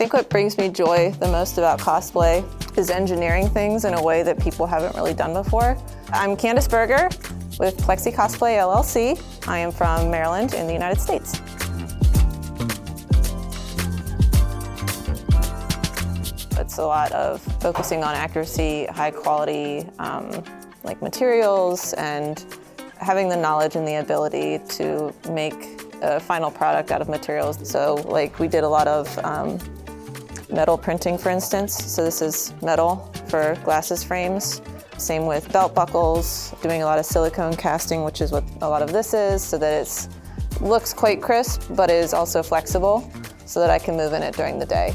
think what brings me joy the most about cosplay is engineering things in a way that people haven't really done before. I'm Candace Birger with Plexi Cosplay LLC. I am from Maryland in the United States. It's a lot of focusing on accuracy, high quality like materials, and having the knowledge and the ability to make a final product out of materials. So like we did a lot of metal printing, for instance. So this is metal for glasses frames. Same with belt buckles, doing a lot of silicone casting, which is what a lot of this is, so that it looks quite crisp, but is also flexible, so that I can move in it during the day.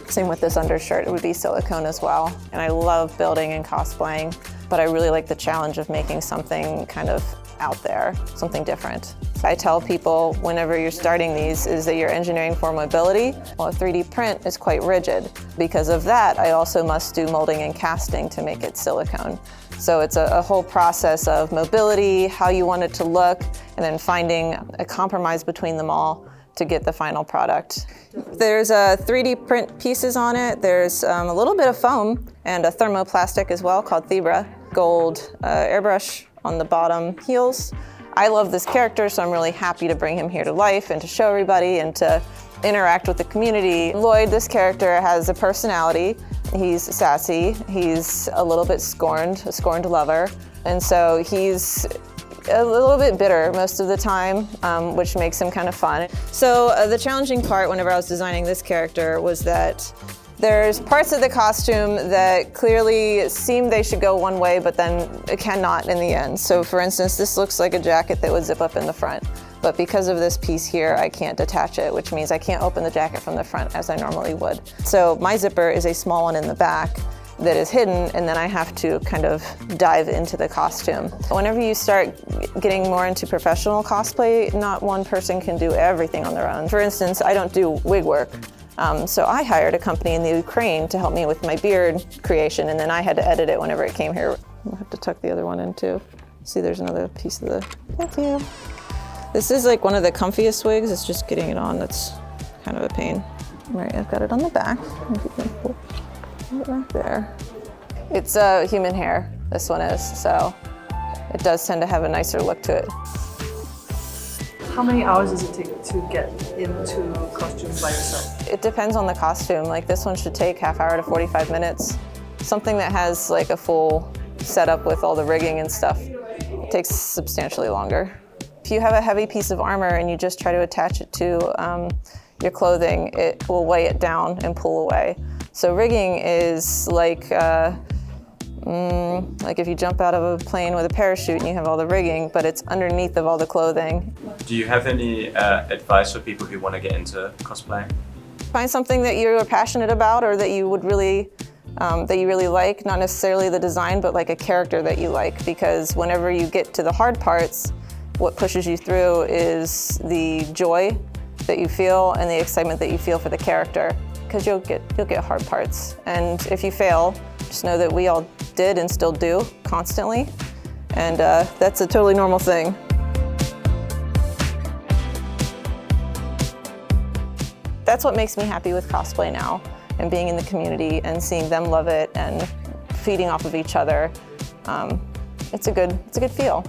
Same with this undershirt, it would be silicone as well. And I love building and cosplaying, but I really like the challenge of making something kind of out there, something different. I tell people whenever you're starting these is that you're engineering for mobility. Well, a 3D print is quite rigid. Because of that, I also must do molding and casting to make it silicone. So it's a whole process of mobility, how you want it to look, and then finding a compromise between them all to get the final product. There's 3D print pieces on it. There's a little bit of foam and a thermoplastic as well called Thebra. Gold airbrush on the bottom heels. I love this character, so I'm really happy to bring him here to life and to show everybody and to interact with the community. Loid, this character, has a personality. He's sassy. He's a little bit scorned, a scorned lover. And so he's a little bit bitter most of the time, which makes him kind of fun. So the challenging part whenever I was designing this character was that there's parts of the costume that clearly seem they should go one way, but then it cannot in the end. So for instance, this looks like a jacket that would zip up in the front. But because of this piece here, I can't detach it, which means I can't open the jacket from the front as I normally would. So my zipper is a small one in the back that is hidden, and then I have to kind of dive into the costume. Whenever you start getting more into professional cosplay, not one person can do everything on their own. For instance, I don't do wig work. So I hired a company in the Ukraine to help me with my beard creation, and then I had to edit it whenever it came here. I'll have to tuck the other one in too. See, there's another piece of the, thank you. This is like one of the comfiest wigs. It's just getting it on that's kind of a pain. Right, I've got it on the back. If you can pull it right there. It's human hair, this one is, so it does tend to have a nicer look to it. How many hours does it take to get into costumes by yourself? It depends on the costume. Like this one should take half hour to 45 minutes. Something that has like a full setup with all the rigging and stuff takes substantially longer. If you have a heavy piece of armor and you just try to attach it to your clothing, it will weigh it down and pull away. So rigging is like if you jump out of a plane with a parachute and you have all the rigging, but it's underneath of all the clothing. Do you have any advice for people who want to get into cosplay? Find something that you're passionate about or that you would really, like, not necessarily the design, but like a character that you like, because whenever you get to the hard parts, what pushes you through is the joy that you feel and the excitement that you feel for the character, because you'll get hard parts. And if you fail, just know that we all did and still do constantly, and that's a totally normal thing. That's what makes me happy with cosplay now, and being in the community and seeing them love it and feeding off of each other. It's a good feel.